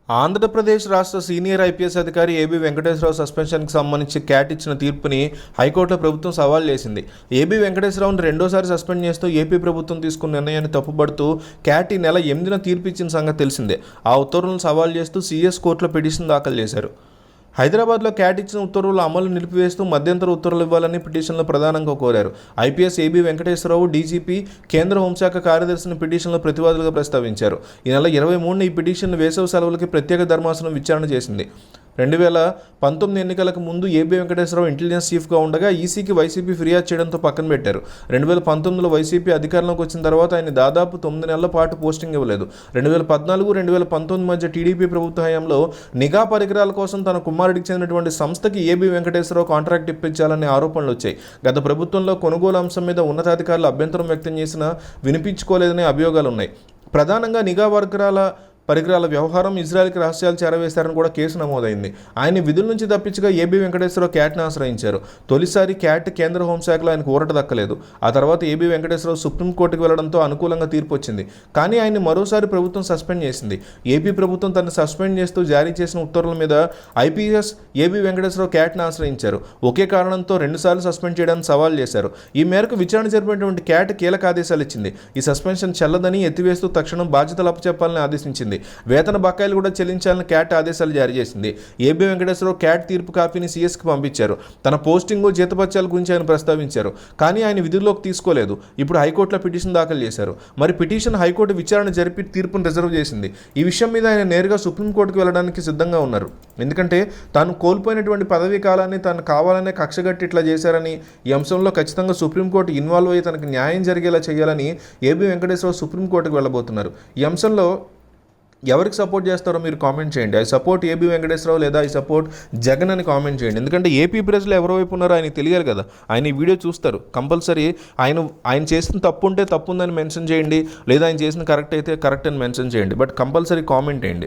ఆంధ్రప్రదేశ్ రాష్ట్ర senior IPS అధికారి AB Venkateswararao సస్పెన్షన్కి సంబంధించి క్యాట్ ఇచ్చిన తీర్పుని హైకోర్టులో ప్రభుత్వం సవాల్ చేసింది. ఏబీ వెంకటేశ్వరరావుని రెండోసారి సస్పెండ్ చేస్తూ ఏపీ ప్రభుత్వం తీసుకున్న నిర్ణయాన్ని తప్పుపడుతూ క్యాట్ ఈ నెల 8న తీర్పు ఇచ్చిన సంగతి తెలిసిందే. ఆ ఉత్తర్వులను సవాల్ చేస్తూ సీఎస్ కోర్టులో పిటిషన్ దాఖలు చేశారు. హైదరాబాద్లో క్యాట్ ఇచ్చిన ఉత్తర్వుల అమలు నిలిపివేస్తూ మధ్యంతర ఉత్తర్వులు ఇవ్వాలని పిటిషన్లో ప్రధానంగా కోరారు. ఐపీఎస్ ఏబీ వెంకటేశ్వరరావు, డీజీపీ, కేంద్ర హోంశాఖ కార్యదర్శిని పిటిషన్లో ప్రతివాదులుగా ప్రస్తావించారు. ఈ నెల 23న ఈ పిటిషన్ వేసవి సెలవులకి ప్రత్యేక ధర్మాసనం విచారణ చేసింది. 2019 ఎన్నికలకు ముందు ఏబీ వెంకటేశ్వరరావు ఇంటెలిజెన్స్ చీఫ్గా ఉండగా ఈసీకి వైసీపీ ఫిర్యాదు చేయడంతో పక్కన పెట్టారు. 2019లో వైసీపీ అధికారంలోకి వచ్చిన తర్వాత ఆయన దాదాపు 9 నెలల పాటు పోస్టింగ్ ఇవ్వలేదు. 2014-2019 మధ్య టీడీపీ ప్రభుత్వ హయాంలో నిఘా పరికరాల కోసం తన కుమారుడికి చెందినటువంటి సంస్థకి ఏబీ వెంకటేశ్వరరావు కాంట్రాక్ట్ ఇప్పించాలనే ఆరోపణలు వచ్చాయి. గత ప్రభుత్వంలో కొనుగోలు అంశం మీద ఉన్నతాధికారులు అభ్యంతరం వ్యక్తం చేసినా వినిపించుకోలేదనే అభియోగాలు ఉన్నాయి. ప్రధానంగా నిఘా పరికరాల వ్యవహారం ఇజ్రాయెల్కి రహస్యాలు చేరవేశారని కూడా కేసు నమోదైంది. ఆయన విధుల నుంచి తప్పించగా ఏబీ వెంకటేశ్వరరావు క్యాట్ని ఆశ్రయించారు. తొలిసారి క్యాట్ కేంద్ర హోంశాఖలో ఆయనకు ఊరట దక్కలేదు. ఆ తర్వాత ఏబీ వెంకటేశ్వరరావు సుప్రీంకోర్టుకు వెళ్లడంతో అనుకూలంగా తీర్పు వచ్చింది. కానీ ఆయన్ని మరోసారి ప్రభుత్వం సస్పెండ్ చేసింది. ఏపీ ప్రభుత్వం తనను సస్పెండ్ చేస్తూ జారీ చేసిన ఉత్తర్వుల మీద ఐపీఎస్ ఏబీ వెంకటేశ్వరరావు క్యాట్ని ఆశ్రయించారు. ఒకే కారణంతో 2 సార్లు సస్పెండ్ చేయడానికి సవాల్ చేశారు. ఈ మేరకు విచారణ జరిపినటువంటి క్యాట్ కీలక ఆదేశాలు ఇచ్చింది. ఈ సస్పెన్షన్ చెల్లదని ఎత్తివేస్తూ తక్షణం బాధ్యతలు అప్పచెప్పాలని ఆదేశించింది. వేతన బకాయిలు కూడా చెల్లించాలని క్యాట్ ఆదేశాలు జారీ చేసింది. ఏబీ వెంకటేశ్వరరావు క్యాట్ తీర్పు కాపీని సీఎస్కి పంపించారు. తన పోస్టింగు, జీతపత్యాల గురించి ఆయన ప్రస్తావించారు. కానీ ఆయన విధుల్లోకి తీసుకోలేదు. ఇప్పుడు హైకోర్టులో పిటిషన్ దాఖలు చేశారు. మరి పిటిషన్ హైకోర్టు విచారణ జరిపి తీర్పును రిజర్వ్ చేసింది. ఈ విషయం మీద ఆయన నేరుగా సుప్రీంకోర్టుకు వెళ్ళడానికి సిద్ధంగా ఉన్నారు. ఎందుకంటే తాను కోల్పోయినటువంటి పదవీ కాలాన్ని తాను కావాలనే కక్షగట్టి ఇట్లా చేశారని, ఈ అంశంలో ఖచ్చితంగా సుప్రీంకోర్టు ఇన్వాల్వ్ అయ్యి తనకు న్యాయం జరిగేలా చేయాలని ఏబీ వెంకటేశ్వరరావు సుప్రీంకోర్టుకు వెళ్ళబోతున్నారు. ఈ అంశంలో ఎవరికి సపోర్ట్ చేస్తారో మీరు కామెంట్ చేయండి. ఐ సపోర్ట్ ఏబీ వెంకటేశ్వరరావు లేదా ఐ సపోర్ట్ జగన్ అని కామెంట్ చేయండి. ఎందుకంటే ఏపీ ప్రజలు ఎవరి వైపు ఉన్నారో ఆయనకి తెలియాలి కదా. ఆయన ఈ వీడియో చూస్తారు. కంపల్సరీ ఆయన చేసిన తప్పు ఉంటే తప్పు ఉందని మెన్షన్ చేయండి, లేదా ఆయన చేసిన కరెక్ట్ అయితే కరెక్ట్ అని మెన్షన్ చేయండి. బట్ కంపల్సరీ కామెంట్ చేయండి.